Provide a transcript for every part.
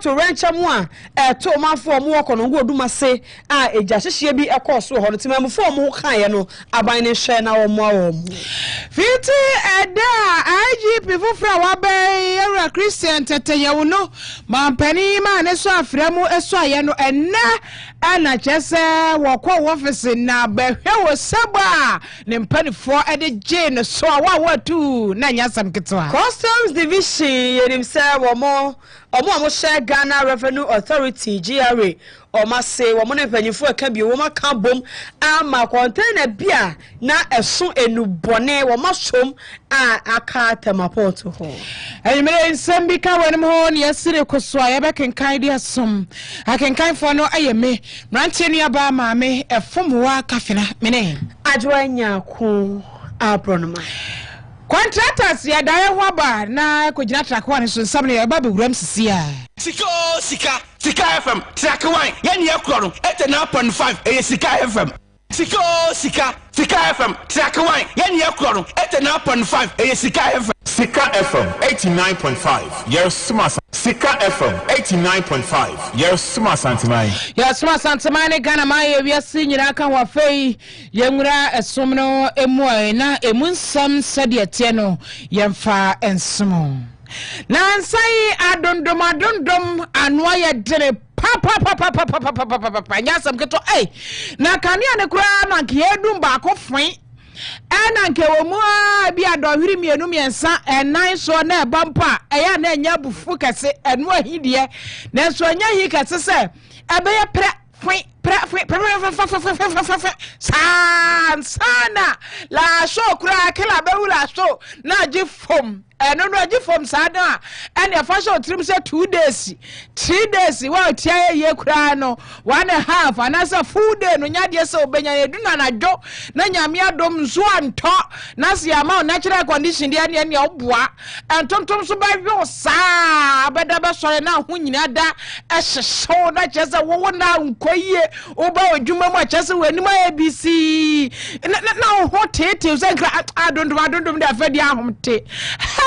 to rancha mu a to manfo mu okono go duma se a eja hyehye bi ekọ so ho no temamfo mu kan ye no aban ne hwe na wo mu awom fiti eda IGP fufra wa be Yewra Christian teteyewo no mampani ma ne so afremu eso aye no enna ana chese wokọ office na behwe wo saba ne mpanifo ede je ne so wa watu na nyasam ketwa Customs Division yerim se wo mo share Ghana Revenue Authority GRA o ma se wo mo ne panyifo aka bi wo ma ka bom ama container bia na eso enubone wo ma som a aka temaport ho ayimere nsem bi ka wonum ho ne yesire koso a yebekenkan dia som akenkan fo no ayeme mrantie nua ba maame efomwa kafena mene adwanya ku abronoma contractors ya dae ho ba na kogina track one so nsam ne ba be wuram sisi a Sikka FM track one yen ye kro no 89.5 Sikka FM Sikka FM track one yen ye kro no 89.5 Sikka FM Sikka FM 89.5 yes smart Sikka FM 89.5 yes smart santimai Ghana ma ye wiase nyira ka ho fei yenwura esom no emu na emunsam sade tie no yemfa ensom na nsai adondom anwa ye dere pa nyasam keto na kanea ne kura na nke edum ba ko fwen ana nke wo mu bi adohwiri mienu miensa enan so na ebampa eya na enya bufu kase enu ahidie na so enya hi kase se ebeye pre sana la so kura kila bewula so na ji fom no aji fom sada and your fashion trim say 2 days 3 days wa tia ye kura no 1.5 anasa full day no nya de se obenya eduna na dwo na nyame adom nso anto na se ama natural condition de ne oboa entontom so ba hwe saa abeda be sore na ho nyina da ehyeso na chese wo na nkoyie oba odwuma mu chese wanim ABC na ho tete so nkra adondom de afadi ahomte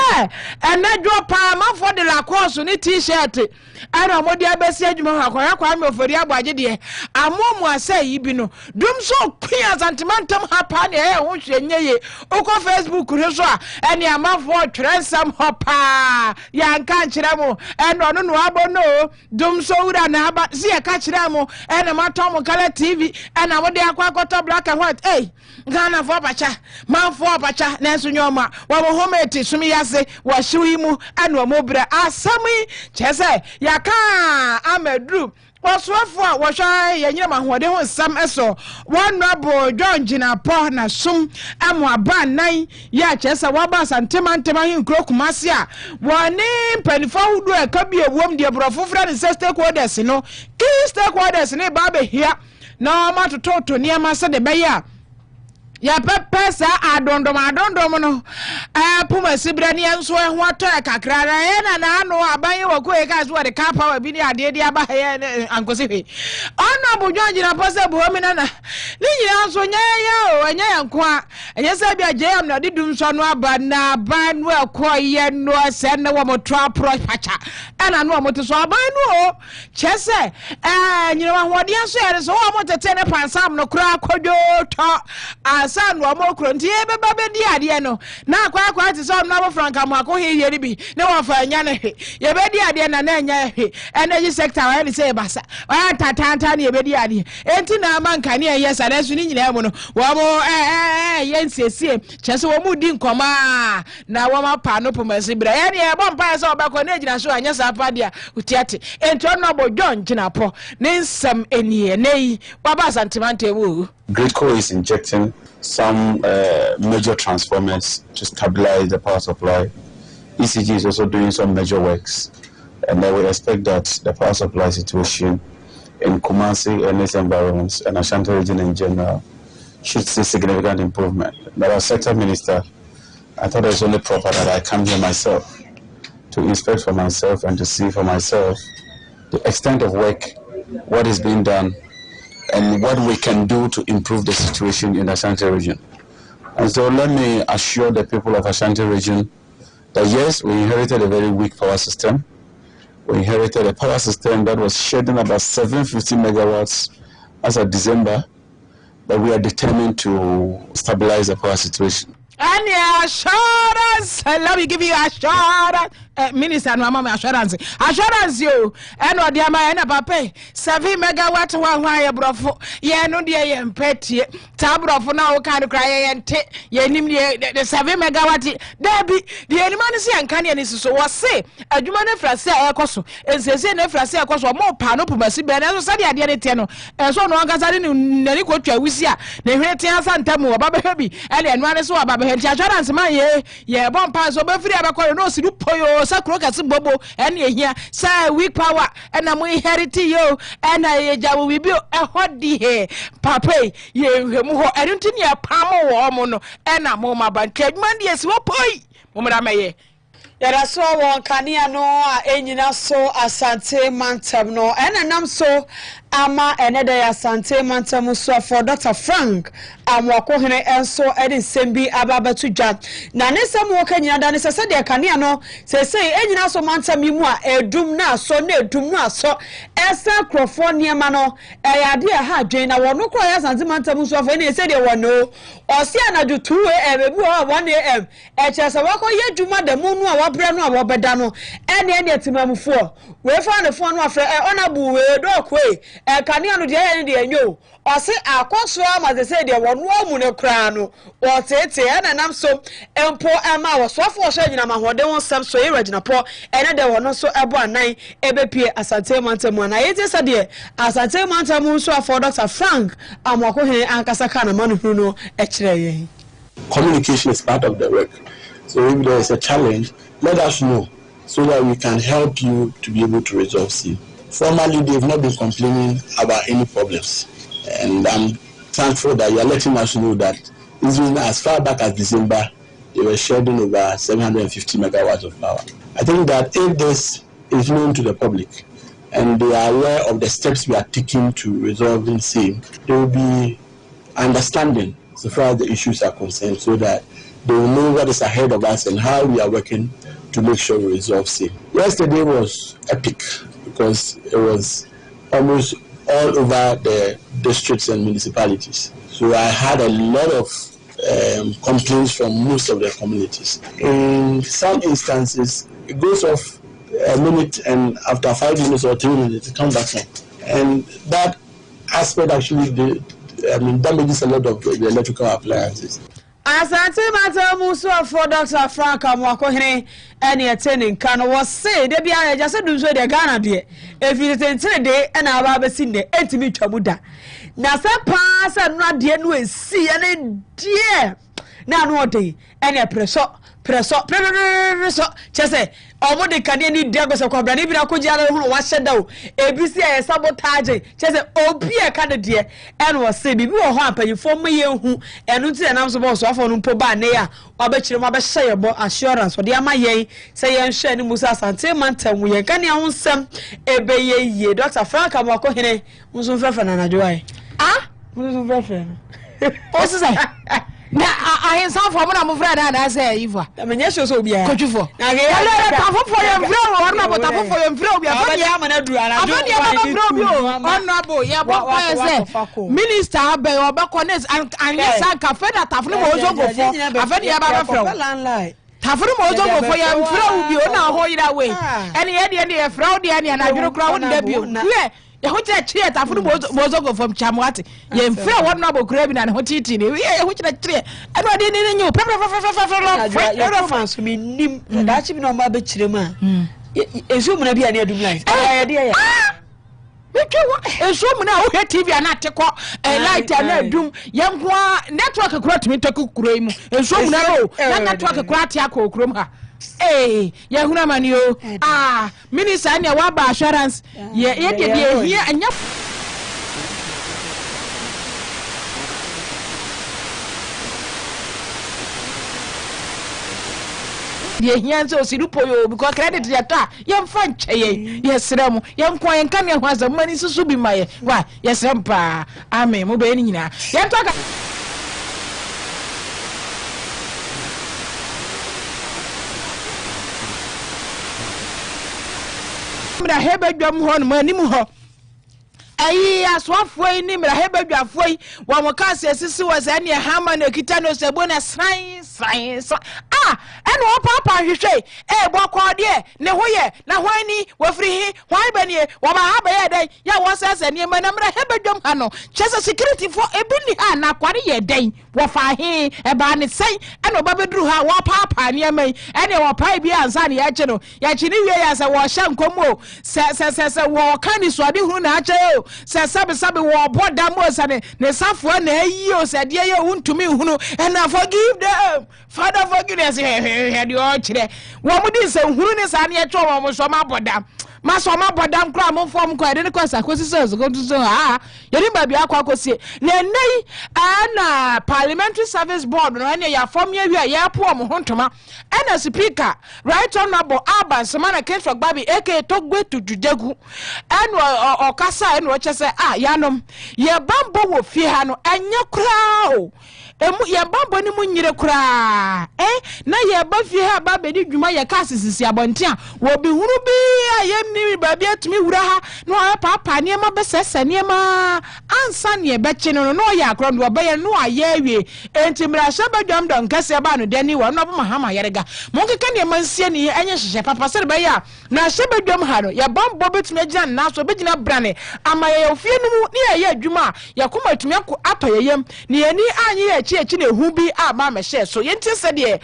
and na drop ma for the la course ni t-shirt ana modi abesi adwuma akwa me ofori agbaje de amomu asa yi bi no dum so kua santimentum hapa ne ho hwenye ye oko Facebook re so a ene amafo twrensam hopa ya nka nkire mo ene ono no abono dum so wura na aba si e ka kire mo ene matom kala TV ene modi akwa black and white Ghana for pacha man for pacha na enso nyoma wa mo homete sumi yase wa shiwimu anu mobra asami chese yaka amedru waswafo a wohwa yenyere mahode ho sam eso wonabo John Jinapo na sum amu abanan ya chese waba santema hin kro kumase a woni mpanifo hudu e ka bi ewom de brofofra ne stakeholders no key stakeholders ne ba be hia na ma tototo ne ma se de be ya ya pesa adondom no puma sibrani enso ho atoya kakra na na anu aban wako e ka so de ka power bi ni ade de aba he ankosi hwe ono bu John Jinapo se bu homi na ni nyina so nya ya anya yanko a enye se bia jam na didum so no aba na ban no akoye no se na wo motra pro pacha ana no mo so aban no chese nyina wa hode so ere so wo motete ne pansam no kura akodwo to san wa mo kro nti ebe ba be di ade no na akwa ti so na bo franka mo akọ he yeri bi ne wa fa nya ne he ye be di ade na nya he energy sector wa ni say basa wa tatanta ne ye be di ade enti na manka ne ye sa na su ni nyina mu no wa mo ye nsiesie chese wo mu di nkoma na wa ma pa no pomasi bra ye ne e bo mpa se obekọ na ejina so anya sa pa dia utiate enti ono bo John Jinapo ne nsam enie nei wa ba santimante wo Gridco is injecting some major transformers to stabilize the power supply. ECG is also doing some major works, and I would expect that the power supply situation in Kumasi and its environments and Ashanti region in general should see significant improvement. But as sector minister, I thought it was only proper that I come here myself to inspect for myself and to see for myself the extent of work, what is being done, and what we can do to improve the situation in the Ashanti region. And so let me assure the people of Ashanti region that yes, we inherited a very weak power system. we inherited a power system that was shedding about 750 megawatts as of December, but we are determined to stabilize the power situation. And the assurance, let me give you assurance. Minister, no mama assurance. Assurance you. And what dear my papa 7 megawatt one wire brofo. Ye no dear ye petty. Tabro for now can cry and take ye name the 7 megawatt. Debbie, the animal is and canyon is so was say. A human frase aircoso. And says in a frase aircoso more panopumasi, but as I said, I did and so no gazan in Nanico Wisia. The Retias and Tamu, Baba Herbie, and one is what Baba Assurance, my ye, bomb pass over free about no see poyo. Crocus bobo and ye here say weak power and I'm inheriting you and I will be a hot de papa ye I don't think you're palm or mono and I'm on my bank man yes what boy woman may Yada so won kania no enyina so asante mantam no enenam so ama enede asante mantam so for Dr. Frank amwako hene enso edi sembi ababatu dwa na ne sem wo kanyina da ne sese de kania no sese enyina so mantam mu a edum na so na edum no aso esa krofo niema no eyade ha dwen na wono kro ya asante mantam so for ne se de wono osi anadu 2 bebu 1 am echese wako ye dwuma de mu no brɛ no abobeda no ene etimamufo we fa ne fo no afre onabu we do koi kania no de ye de enyo o se akoso ama ze se de wono amu ne kra no o tete ene nam so empo ema wo so afo hye nyina mahode won sam so ye regina po ene de wono so ebo anan ebepie asante mantamu na ye te se de asante mantamu so afo Dr. Frank amwako he ankasa kana manhuru no ekire ye. Communication is part of the work. So if there is a challenge, let us know so that we can help you to be able to resolve it. Formally, they've not been complaining about any problems. And I'm thankful that you are letting us know that even as far back as December, they were shedding over 750 megawatts of power. I think that if this is known to the public and they are aware of the steps we are taking to resolving same, there will be understanding so far as the issues are concerned so that they will know what is ahead of us and how we are working to make sure we resolve same. Yesterday was epic because it was almost all over the districts and municipalities. So I had a lot of complaints from most of the communities. In some instances, it goes off a minute and after 5 minutes or 3 minutes, it comes back on. And that aspect actually damages a lot of the electrical appliances. Asante mantamu so for Dr. Frank amwako hene ene attending kan was say de bia ya se dum so de Ghana de if you tentene de na aba be sin de entimi twamu da na se pa se no ade no esi ene de na no de ene preso chese omo de kane ni de go se kwabra ni bi na ko jiara hu wa hyeda o ebisi e sabotage chese obi e ka de de ene wo se bibi wo ho apanyifo mo ye hu enu ti enam so bo so afo no mpo ba ne ya obekire mo abehye ye bo assurance de ama ye se ye nhwe ni musa asante mantam ye kane ho nsem ebe ye ye Dr. Frank amako hene muso fefe na najoai muso fefe o se say na I saw for na mo freda na say Iva na menye so bia kotufo na ge tafo for yem frɛ wo na bo tafo for yem frɛ wo bia fa ya ma na duru ana do ba frɛ bi o honorable ya bo say minister abe obekɔ nes an yes cafe na tafo no mo zo go for afɛ ya ba frɛ wo tafo mo zo go for yem frɛ wo bi o na ho yira we ene ye de frɛ wo de na adworo kra wo de bi o ye ho kire kire tafo mo zo go from chamwate ye mfrɛ wo na bokura bi na ho titi ne ye ho kire kire eno ade ne nyu pe fanso mi nim da chi bi no ma be kire ma esu mu na bi ane adum life de ya esu mu na wo TV ana tekɔ light ana adum ye nko network kura tumi teku kura mu esu mu na ro na network kura te akɔ kurom ha ya huna mani o minister ne wa ba assurance ye de here anya ye here so sirupo yo because credit ya ta ye mfa ncheye ye srem ye nko ye nka ne ho azam mani susu bi maye wa ye srem pa amen mo be ni nyina ye ntoka mra hebe dwam ho no manim ho ayi aswafo ni mra hebe dwafo wa mo KASE asisi wa za ne hama na kita no sebo na sran eno papa hwehwe boko de ne hoye na hwani wafiri hi hwan banie wa ma haba ye den ya wo sese ne ma na mra hebe dwam ha no chese security for ebini ha na kware ye den wo fa hi ba ne sei eno ba bedru ha wo papa ne mai ene wo pai bi ansa ne ya che no ya chi ni wie ya se wo hya nkomo se wo kani so ade hu na ache o se sabe wo boda mo se ne safo na ayi o se de ye untumi hunu ena forgive them Father forgive us he de o chire wo mudi se hunu ne sa ne ye twa wo mo so ma boda maso ma bodam kra mo fom kwa de ne kwasa kosi se go to so yeri ba bia kwa kosi na nei na parliamentary service board no ene ya fom ya wi ya po mo hontoma ena speaker right honorable Abbas mana Kensho Gbabi aka Togwe Tujujagu eno okasa eno chese yanom ye bambo wo fie ha no enye kra o emu ye bambo ni munyire kra na ye ba fie ha ba be di dwuma ye KASE sisi abontia wo bi huru bi ayem ni ba bi atumi wura ha no papa ne ma besese ne ma ansa ne be chi no no ya akro ndo ba ye no aye awie enti mra sha ba dwam don kase ba no de ni wo no ba mahama yerega mo keka ne mansie ni enye hyehe papa se ba ya na sha ba dwam ha no ye bambo betumi agina na so be gina brane ama ye ofie no mu ne ye adwuma ye koma atumi atoyeyem ne ani anye ye chi na hu bi ma me share so yenti se de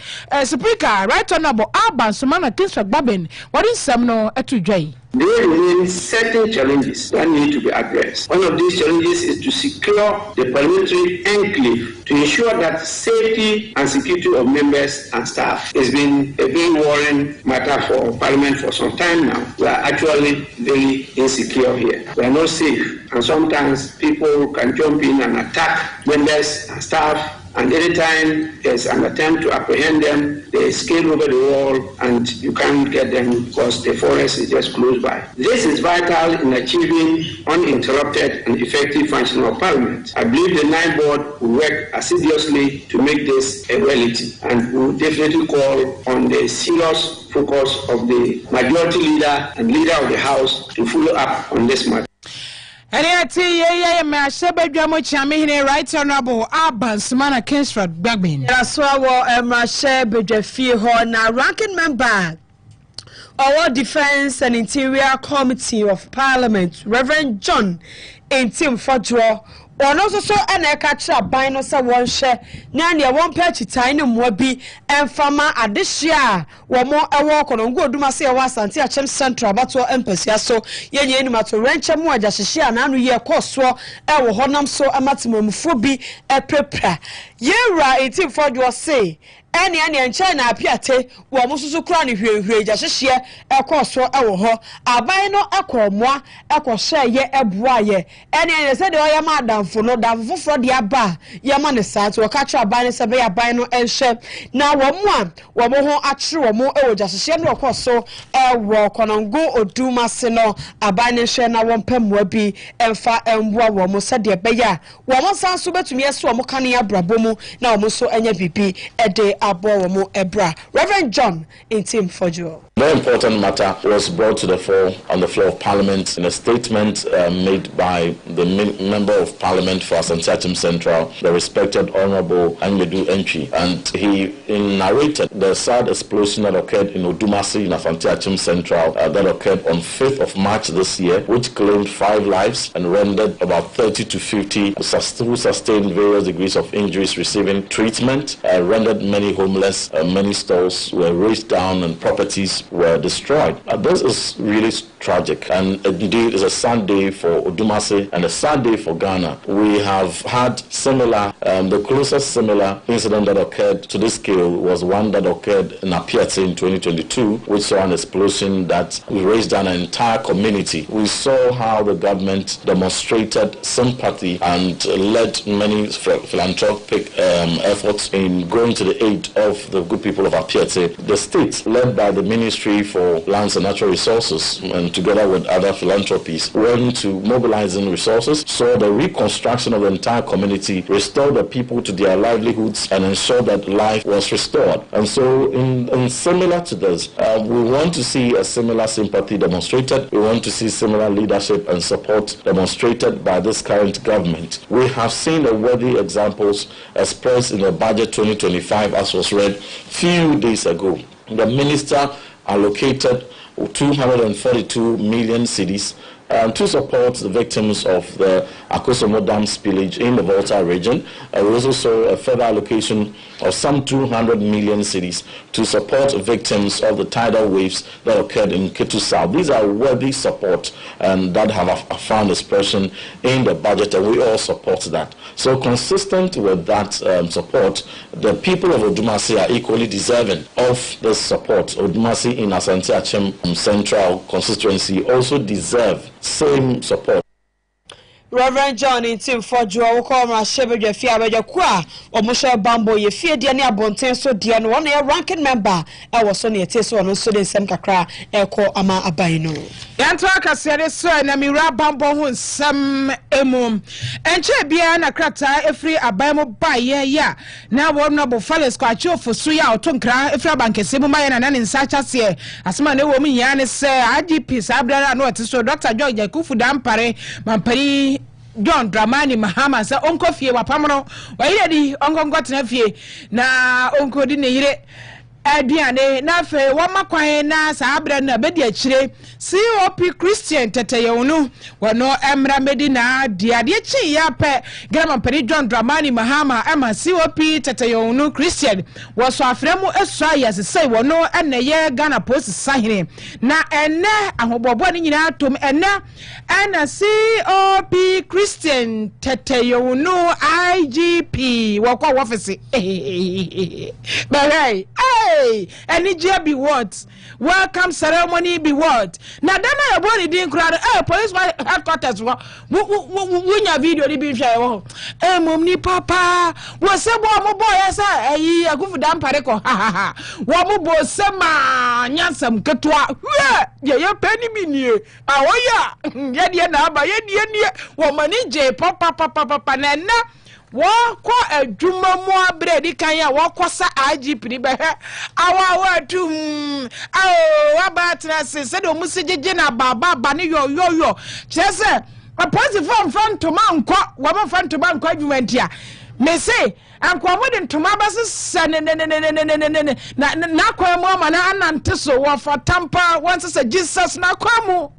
speaker right honorable Abbas mana Kensho Gbabi what is some no atudwai. There remain certain challenges that need to be addressed. One of these challenges is to secure the parliamentary enclave to ensure that safety and security of members and staff. It's been a very worrying matter for Parliament for some time now. We are actually very insecure here. We are not safe, and sometimes people can jump in and attack members and staff. And anytime there's an attempt to apprehend them, they escape over the wall and you can't get them because the forest is just close by. This is vital in achieving uninterrupted and effective functioning of Parliament. I believe the 9 board will work assiduously to make this a reality, and we will definitely call on the serious focus of the majority leader and leader of the House to follow up on this matter. Me ashebe dwamo chiamehine right honorable Abbas mana Kensho Gbabi. That's why ashebe dwafie ho na ranking member our Defense and Interior Committee of Parliament Reverend John Intim Fadwo one also so ena catcha ban no se won hye na ne won pa chitan ne mo bi emfama adehia wo mo ewo kono ngo oduma se ewa asante achem central bato empasia so yenye ni mato renche mo aja hyehia na anu ye koso ewo honam so amatemamfo bi epepra yewra Intim Fadwo say ene enche na apiate wo mo susu kra ne hwehwe ja hyehye ekoso ewo ho aban no ekomoa ekohye ye eboa ye ene se de oyama adamfo no damfo fro de aba yama ne saat wo ka tra aban se be aban no enhye na wo mo ho akere wo mo ewo ja hyehye no ekoso ewo konongo oduma se no aban ne hye na wo mpamoa bi emfa emboa wo mo se de be ya wo mo san so betumi eso wo mo kan ya brabomu na wo mo so enya bibi ede Reverend John Intim Fadwo. Very important matter was brought to the fore on the floor of Parliament in a statement made by the Member of Parliament for Asante Central, the respected Honorable Anyedu Entry, and he narrated the sad explosion that occurred in Odumasi in Asante Central that occurred on 5th of March this year, which claimed 5 lives and rendered about 30 to 50 who sustained various degrees of injuries receiving treatment, rendered many homeless, many stores were razed down and properties were destroyed. This is really tragic, and indeed is a sad day for Odumasi and a sad day for Ghana. We have had similar, the closest similar incident that occurred to this scale was one that occurred in Apiate in 2022, which saw an explosion that razed down an entire community. We saw how the government demonstrated sympathy and led many philanthropic efforts in going to the aid of the good people of Apiate. The state, led by the Ministry for Lands and Natural Resources and together with other philanthropies, went to mobilizing resources, saw the reconstruction of the entire community, restore the people to their livelihoods, and ensure that life was restored. And so, in similar to this, we want to see a similar sympathy demonstrated. We want to see similar leadership and support demonstrated by this current government. We have seen the worthy examples expressed in the budget 2025, as was read few days ago. The minister allocated 242 million cedis to support the victims of the Akosomo Dam spillage in the Volta region. We also saw a further allocation of some 200 million cedis to support victims of the tidal waves that occurred in Ketu South. These are worthy support and that have found expression in the budget, and we all support that. So consistent with that support, the people of Odumasi are equally deserving of this support. Odumasi in Asante Achem Central constituency also deserve same support. Reverend John in Tim for Joe Corma Shebja Fia Kwa or Musha Bambo, ye fear Diania Bonten so dear one a ranking member. I was only a taste one so they sem kakra echo ama abaino. Yantraka said so and Amira Bambo some emum and Chebiana Krata every abamo by ya. Now one noble fellows quite for Suya or Tunkra if Rabank Simuma and in such as ye as my woman Yanis say IGP Sabra no so Dr. George Kufu Dampare Mampari John Dramani Mahama sa onko fie wapamno wa ile di onko ngotena fie na onko di ne yire aduane na fe wamakwan na sa abra na bedi akire COP Christian teteyonu wono emra medina diade chi ya pe grama peri John Dramani Mahama ama COP teteyonu Christian woso afremu esu ayase wono eneye Ghana Post sahene na ene ahobobo ni nyina atom ene ana COP Christian teteyonu IGP wakwa office hey any job be what? Welcome ceremony be what? Now then I body didn't crowd police headquarters win your video be share. Mumni papa was a boy as I go for damn pareko ha Wamubo sema nyansam katwa ya penny mini ya naba ya womani je papa nana Wako a juma mo bredi kanya wako sa IGP ni behe awa tum wabatna se said o musije na baba bani yo chese a positive front to man kwa wama front to man kwa jumentia me say ankwa modern to mabas na kwa mo mana anante so wa fatampa once say Jesus na kwa mu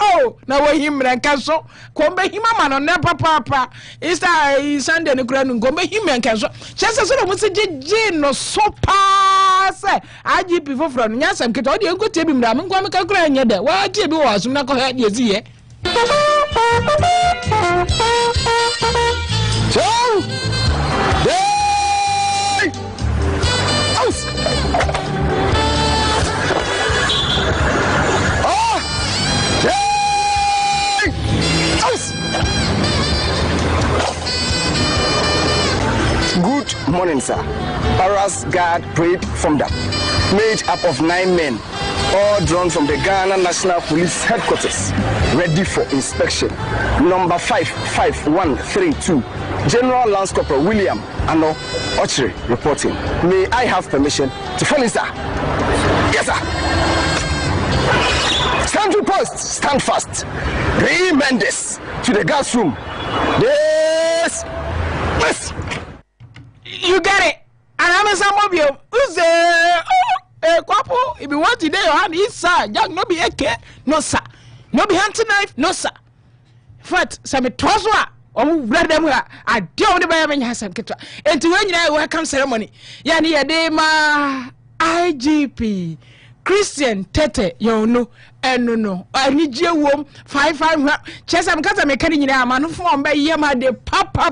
na wo himra nkanso kombe himama no ne papa Easter Sunday ne kura no kombe himra nkanso chese so no musije no so pass IGP foforo no nyasam keta o de enkotie bi mra me kwa me ka kura nya de wa tie bi wo asum na ko ha de eziye Good morning, sir. Paras Guard Parade formed up, made up of 9 men, all drawn from the Ghana National Police Headquarters, ready for inspection. Number 55132, General Lance Corporal William Ano Ochre reporting. May I have permission to fall in, sir? Yes, sir. Stand to post, stand fast. Remand this to the gas room. Yes. Yes. You get it. And I'm a some of you. Who's a couple? If you want today, your hand is sir. Young, no be AK. No, sir. No be hunting knife. No, sir. Fat, some toswa. Oh, read them. I don't know when you have some kitchen. And to when you welcome ceremony. Yani Yadema IGP Christian Tete, you know. No. I need you 5 chess. I'm cutting a canning in a man from by Yama de papa.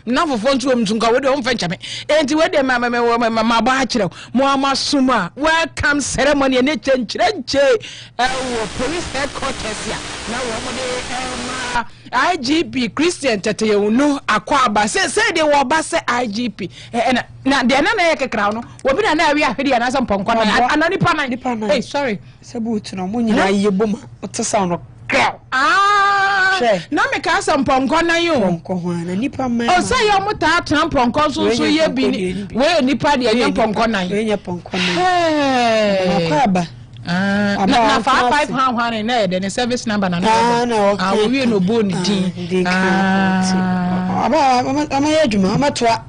Now for phone to him to go with the venture me. And to where the mamma bachelor, Moama Suma, welcome ceremony and it and police headquarters. Now, IGP Christian Tete, you know, Aquaba say they were bass IGP. And now they're not a crown. What we are here and as some punk. Hey, sorry. Sabu to no munyina yeboma ote sound crow na me ka some ponko na yo ponko ho na nipa ma o say yo muta tran ponko so ye bi we nipa de ye ponko na ye ponko na akwa na 55 han na the service number na na we no boni din ama ye adwuma ama toa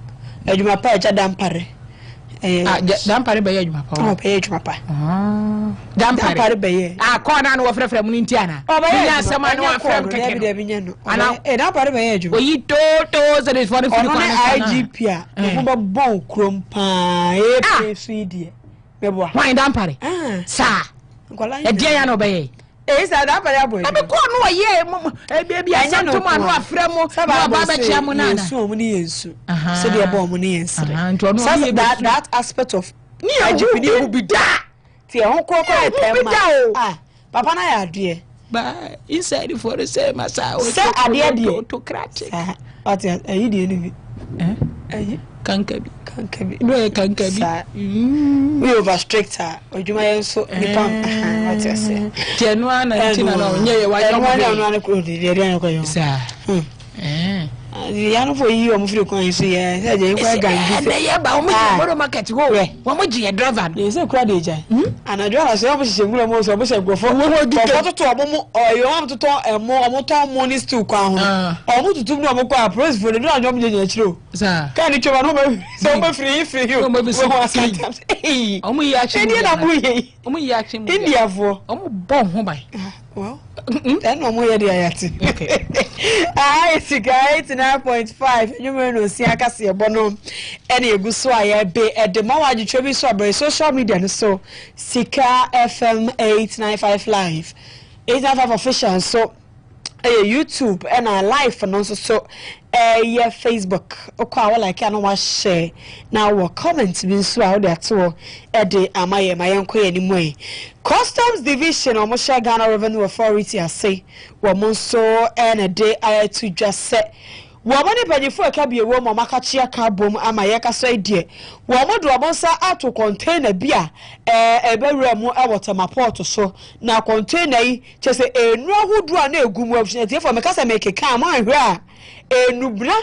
adwuma pa ja dampare dampare be ye adwuma pa o be ye adwuma pa dampare be ye ko na no frefre mu nti ana nya asema na wa frem keke de bi nyano ana dampare be ye adwuma oyi to so this for the IGP a mo ba bon krom pa e psd be bo why dampare sa e dia ya no be ye sa dampare aboy e be ko no ye bi asanto ma no afre mu ba ba chia mu na na so mu ni yensu se de bo mu ni yensu that aspect of IGP ni who be da ti e ho ko tema papa na ya ade ba inside for the same as I was autocratic what you dey ni kankabi no kankabi we over strict her ojuma yen so nipa what you say tenua na ntina na onye wa ya no ko di dey ko yo sa ya no for yi o mo firi kon so ye se je ko gangi se ya ba o mo market go wo mo ji driver dey say kura dey jai ana driver so mo se ngura mo so mo se gofo to mo yo am to mo to money still kwa ho o mo tutum no mo kwa press for the do anyo mo je chiro sa ka ni choba no so mo free yo mo be so o mo ya chi na mo ye o mo ya chi mo India fo o mo bon ho bai well then no mo ye dey ayati okay Sikka 89.5 nyume no si akase ebo no ene eguso aye be edema waji trebi so abre social media no so Sikka FM 895 live 895 official so YouTube and a live and also so yeah Facebook okwa like an wa share now wa comment bin so how that to de amaye mayenko anymore Customs Division or Moshe Ghana Revenue Authority I say wa monso and a day I to just set Wamani panyefo aka bi ewo mo makachia ka bom ama ye ka so idie wo mo do abonsa ato container bia ebewura mu awotama so na container yi chese enu ahudu a na egumu afshinati efo mekasa mekeka am ahwe a enubra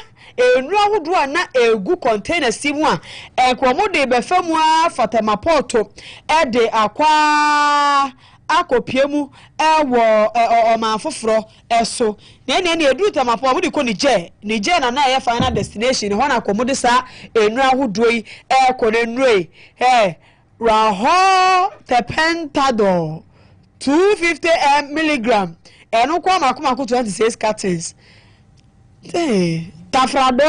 enu ahudu na egu container simu a enkomo de befamu afatama porto de akwa akopiemu ewo omafoforo eso na edu tamapo mo de ko Niger na ye final destination ho na komo de sa enu ahudo yi ko nenue raho tepentadol 250 milligram enu kwa makoma 26 cartons tafrado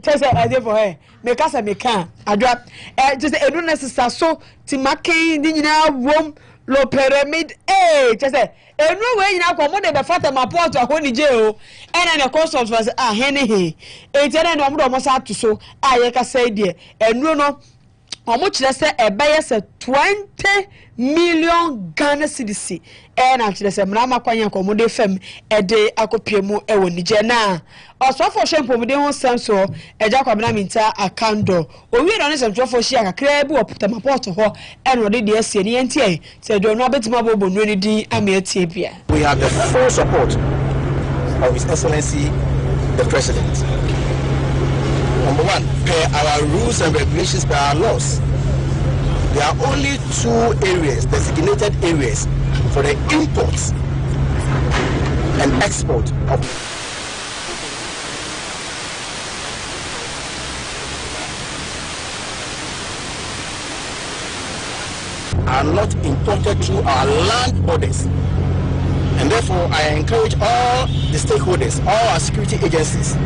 tese ade for her make us meka adwa just enu necessary so timakin di nyina wom lo pyramid chese enu we nyina kwa mo de be fata maport ahoni je o ena ne customs was hene he tere ne omo do sa to so aye ka say de enu no omo kire se ebeye se 20 million Ghana cedis na kire se mra makwanya ko mo de fam de akopiemu ewo nije na osofo shempo mo de ho senso eja kwabena minta akando owi no ne se twofo shi akakra bi opota maport ho no de de asie ne yentie se do no abetima bobo no ni din amiatie bia. We have the full support of His Excellency the President. Number one, per our rules and regulations, per our laws, there are only 2 areas, designated areas, for the import and export of are not imported through our land borders. And therefore, I encourage all the stakeholders, all our security agencies,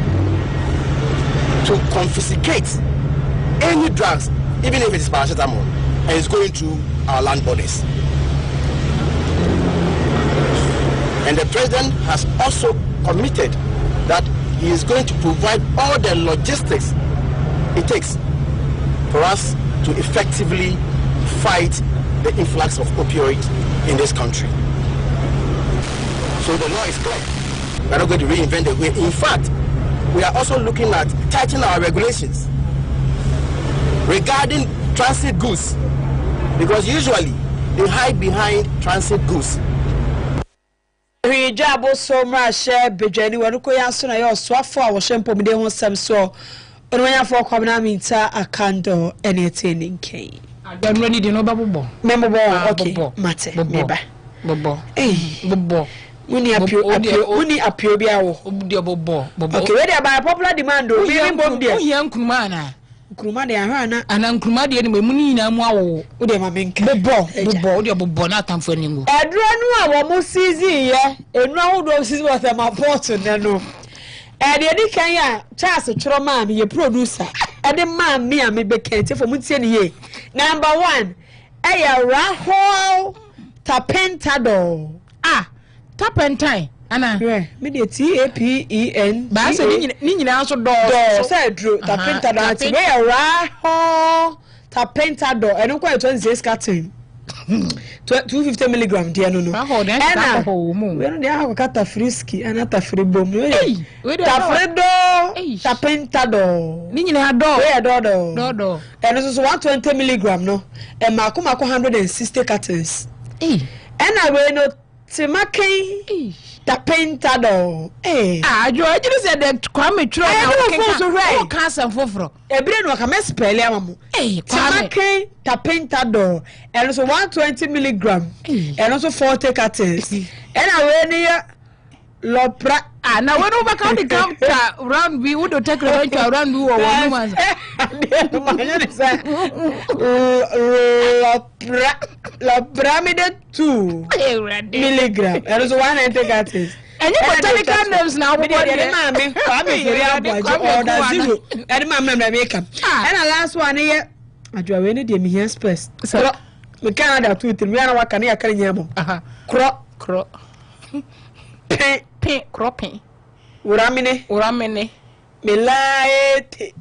to confiscate any drugs, even if it is paracetamol, and it's going through our land borders. And the President has also committed that he is going to provide all the logistics it takes for us to effectively fight the influx of opioids in this country. So the law is clear. We're not going to reinvent the wheel. In fact, we are also looking at tightening our regulations regarding transit goods, because usually they hide behind transit goods. Jabo so much share Bejani Warukoya Suna yo swafo a washempo mide ho sam so onwanya fo kwamna minta akando entertaining K. Don't ready to know babo. Membo okay mate meba. Bobo. Bobo. Uni apio bia wo. Obudia bobo. Okay, we dey by popular demand o. Me bom dia. Ohian nkruma na. Nkruma de ahwa na. Ana nkruma de ni mu ni na mu awo. Wo de ma menka. Bobo, wo de bobo na atamfo ni ngo. Edro nu a wo mu season ye. Enu ahodo season was my port na no. E de di kan ya Charles Choro ma me ye producer. E de ma me a me be kente for mu tie ni ye. Number 1. Rahul Tapentador. Tapentai. Ana. Me de TAPEN. Ba se ni nyina so do. Say dro Tapentador. We Rahul Tapentador. Enu kwa 26 carton. 250 milligram dia no. Rahul den ka ho mu. We no dey akata frisky and ata bom. Tafredo Tapentador. Ni nyina do. We do. Enu so 120 milligram no. E makoma 160 cartons. Ena we no Timakin Tapentador. Ajo ejiri se de kwame tro na cancer foforo. Ebre no ka me spell amamu. Timakin Tapentador. And so 120 milligram. And also 40 cartons. Ena we ni Lopra. Now when we come the counter round we would take revenge around we or one month. Lopramide 2 milligram. And also 190 cartons. And you botanical names now. Order 0. And my makeup. And the last one here. I draw any de me space. So we Canada 2 3. We are working here carrying him. Cro. Cropping. Uramine. Melaete.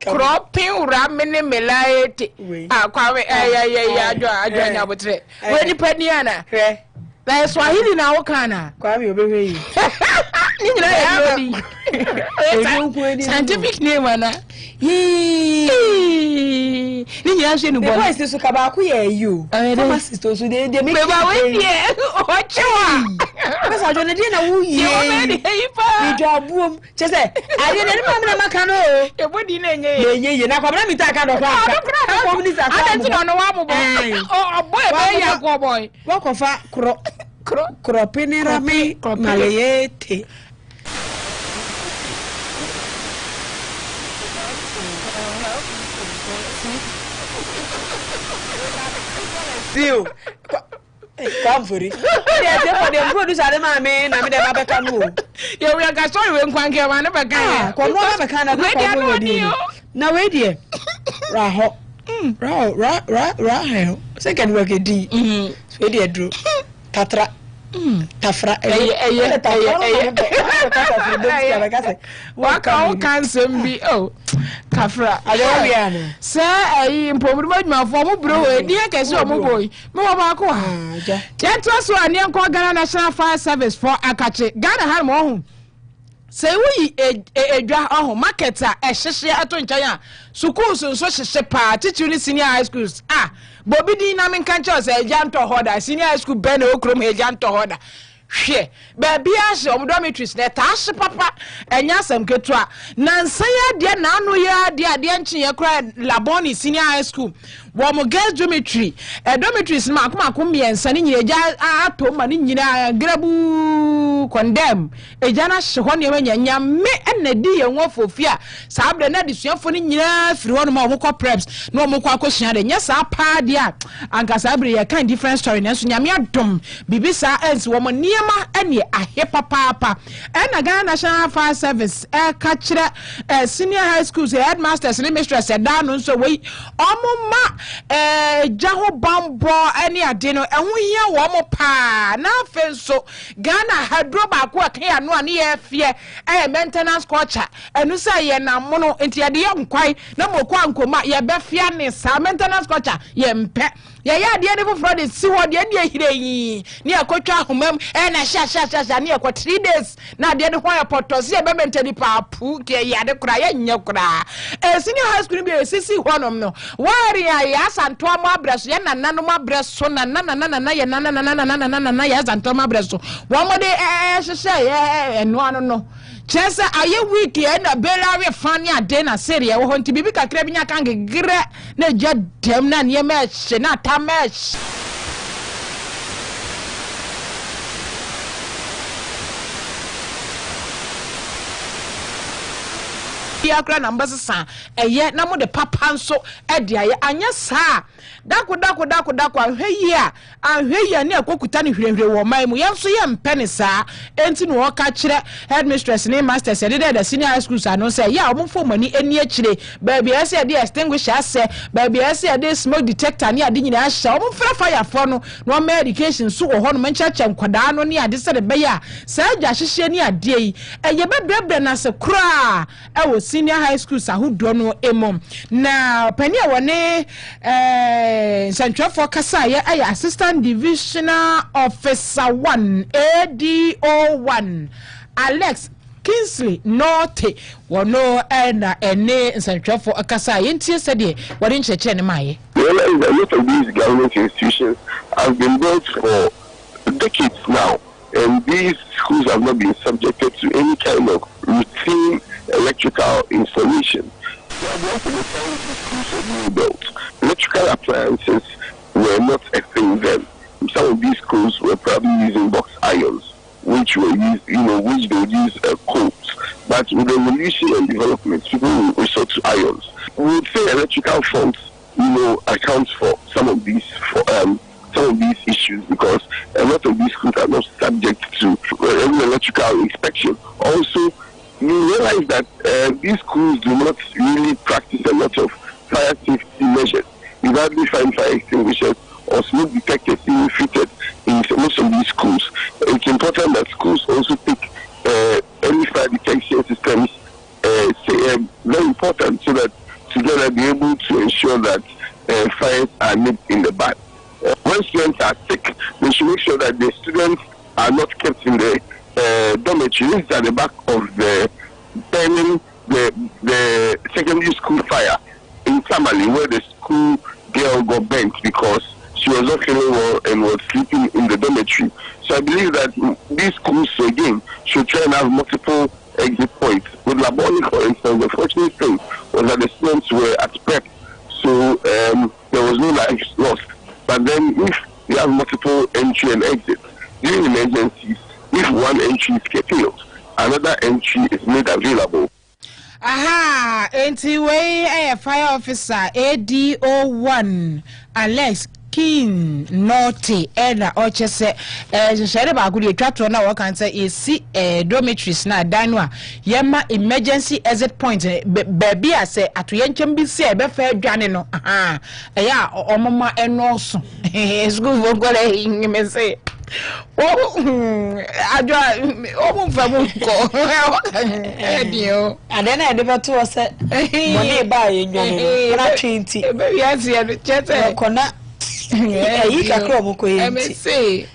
Cropping uramine melaete. Kwame ajo nyabotre. We ni paniana. Na Swahili na okana. Kwame obehwe yi. Ni nyina ya scientific name ana. Ni nyina hwe ni bo. Boys so kaba ku ye you. Pharmacist so they make. Me ba we die. O chewa. Because I don't know na wo ye. Ni jobuom. Che say, ade na ma na maka no. E bodi na enye. Ye na kwabra mi ta ka do kwa. Ko mi sa. Ade ti no wa mo bo. Oh boy be ya go boy. Wo ko fa kro penera me maleyete. Dio. Come for it. They produce a man, I mean, I can move. You will get sorry when Quanky one of a guy. Come on, I can't. Now, wait, dear. Rahel. Second work a D. Sweetie, Drew. Tatra. Tafra. What can some be? Oh, Kafra. I sir, I improve my former bro, dear Casso boy. More That was one young Ghana National Fire Service for Akache. Ghana had more. Say we a marketer, a share at Tonchaya. Schools and social shepa, teaching senior high schools. Bobby Dinamin Canchos, a janto hoda, senior high school Ben Okrum, a janto hoda. She, baby, as your dormitories, let us papa, and yasam ketua. Nansaya, dear Nanoya, dear Dianchi, cried Laboni senior high school. Womo girls dormitory, a dormitories mark Macumbi and Sunny, a jar to Manina, Grabu condemn. A jana Shahoni when yam me and a dear one for fear. Sab the net is your funny through one more preps, no more question. Yes, our padia. And Casabri, a kind different story. Nasunyamia dum, Bibisa ends woman near ma any a hepa papa. And a Ghana National Fire Service, a catcher, senior high school, headmasters, and mistress, a down so wait. Omoma. Jaho bambo any adeno and we hear one more pa now so Ghana had drop back work here no near fear maintenance culture and you say ye na mono into the young quite no more kwankoma ye be fearness maintenance culture ye mpe ya de ne for de si ho de ne hire yi ne akotwa homam na sha ne akwa 3 days na de ne ho ya potos ya be mentani papu ke ya de kura ya nya kura senior high school bi sisi honom no wari ya asanto am abreso ya nananom abreso na ya na ya asanto am abreso wo mo de hye eno ano no chese aye week na belawe fani ade na serie wo honti bibi kakra bi nya kan gegre na gya dem na ne ma hye na tamesh akra na mbasa eye na mo de papa nso e de aye anya saa dako ahwe yi ne akokuta ne hwehwe wo man mu yenso ye mpene saa enti no wo ka kire headmistress ne masters e de senior high schools ano say ya omfo mani eni akire baby ase de extinguisher ase baby ase de smoke detector ne ade nyina ahya omfra fire for no no ma education so wo ho no menchacha nkwada no ne ade se de be ya saa gya hyehye ne ade yi eye bebrebe na se kura e wo senior high schools ahodo no emom na pani a wone Central for Kasaya Assistant Divisional Officer 1 ADO1 Alex Kingsley Norte wono na ene Central for Kasaya ntie sede wori ncheche ne maye. Realize that a lot of these government institutions have been built for decades now, and these schools have not been subjected to any kind of routine electrical installation. Built. Electrical appliances were not a thing then. Some of these schools were probably using box irons, which were used, which they would use coals. But with the revolution and development, people will resort to irons. We would say electrical faults, accounts for some of these issues, because a lot of these schools are not subject to electrical inspection. Also, you realize that these schools do not really practice a lot of fire safety measures. You hardly find fire extinguishers or smoke detectors being fitted in most of these schools. It's important that schools also take early fire detection systems very important, so that together be able to ensure that fires are nipped in the bud. When students are sick, they should make sure that the students are not kept in the dormitories at the back of the burning the secondary school fire in Tamale, where the school girl got bent because she was not feeling well and was sleeping in the dormitory. So I believe that these schools again should try and have multiple exit points. With Laboni, for instance, the fortunate thing was that the students were at prep, so there was no lives lost. But then if you have multiple entry and exits during emergencies, if one entry is curtailed, another entry is made available. Aha, anyway, fire officer ADO1 Alex King Naughty Eda Ochese Shere Bagudi Twato na work and say is dormitories na danwa yema emergency exit point baby ase atoyenchem bi se be fa adwane no aha ya omoma eno so school vogole me say adwa omumfa muko edio adena ede to se money ba yenwane na 20 baby ase ya chete kona yi kakro mo ko yi MSC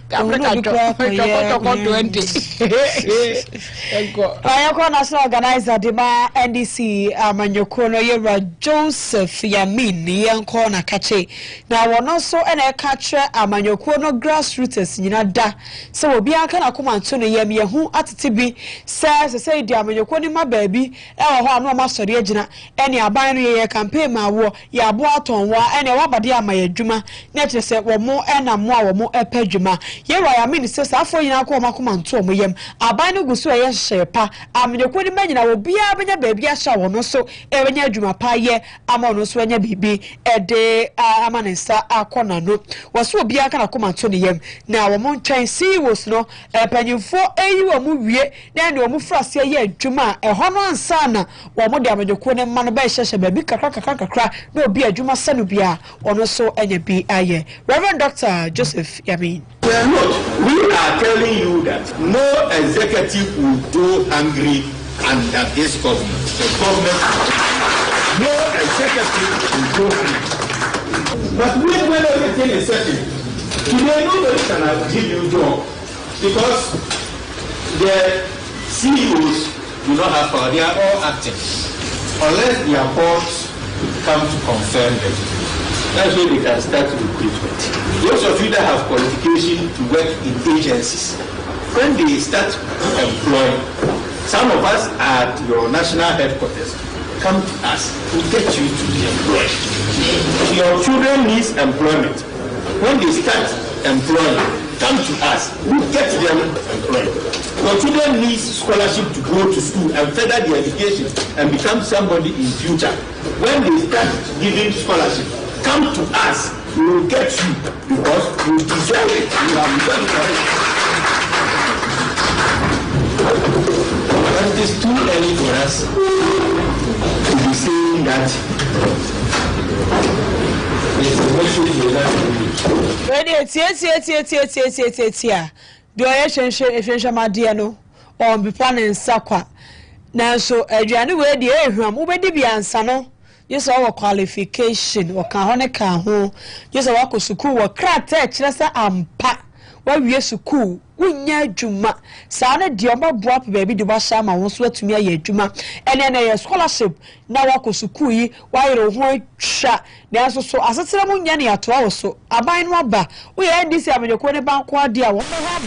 Africa to 20 ego ayako national organizer de ma NDC amanyoko no yera Joseph Yamin yenko na kache na wono so na kache amanyoko no grassroots nyina da se obi aka na koma nto no yam yehu atete bi se di amanyoko ni ma baabi e wo ho anu ma sori agina ene aban no ye campaign ma wo ya bo atonwa ene wabade amayadwuma na tire se wo mo na mo a wo mo epadwuma yera Yamin se safo nyina ko makoma nto mo yam aban no gusu ye shepa amanyoko ni manyina wo bia benya baabi a sha wo no so e benya adwuma pa ye ama no so enya bibi ede amanensa akona no waso obi aka na koma nto ne yam na wo mo ntwen CEOs no panyimfo eyi wo mu wie na ne wo mu frase ye adwuma ho no ansa na wo mo de amanyoko ne ma no ba hyehye baabi kakra na obi adwuma sanu bia ono so enya bi aye. Reverend Dr. Joseph Yamin. We are telling you that no executive will go hungry under this government. The government, no executive will go hungry. But when everything is settled, today nobody can give you job because the CEOs do not have power. They are all acting unless their boards come to confirm them. That's where they can start recruitment. Those of you that have qualification to work in agencies, when they start employing, some of us at your national headquarters come to us to get you to be employed. Your children need employment. When they start employing, come to us, we get them employed. Your children need scholarship to go to school and further their education and become somebody in future. When they start giving scholarship, come to us, we will get you because you deserve it. You have done it. But it is too early for us to be saying that there's a message we have to reach. Ready, do I change my dear no or be planning sakwa? Now, so Adrian, where the air, who may be answer. Yes, our qualification or canhonica home. Yes, our kusuku or crack let's say ampa. Why we are so cool. Unya Juma. Sana dioma brought baby the Bashama won't sweat to me a Juma. And then a scholarship. Now I kusukui. Why you don't shot. There's also as a ceremony at all. So I buy no bar. We had this avenue your corner bank dear. What I have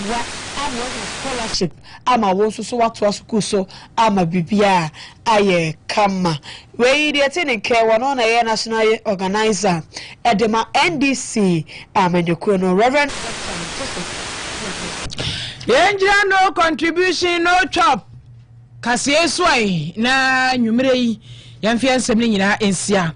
scholarship. I'm a won't so what was kuso. I'm a BBA. Aye, come. We did in care one on a national organizer. At the NDC. I'm in the corner, Reverend. Yenjira no contribution no chop. KASE3 na nwumere yamfi ansem ni nyina ensia.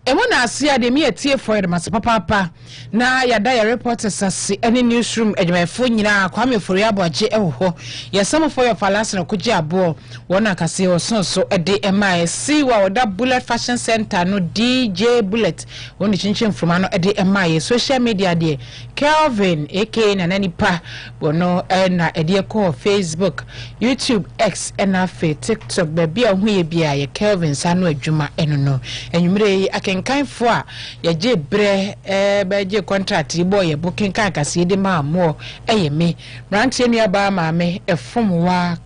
Emo na asia de me atie for de masapapa na yada ya reporters ase any newsroom adwumefo nyina kwame fori aboaje ewo ya some for your falas na koje abo wona kase osonso de MIC wa oda Bullet Fashion Center no DJ Bullet woni chinchin from no de MIC social media de Kelvin AK na nanipa wono na de ko Facebook YouTube X na fe TikTok be bia hu ye bia ye Kelvin sanu adwuma eno no enwumere akenkan fo a ye je bre beje contract boy ye booking kan kase de ma mo eye me rantie nua ba ma me efom wa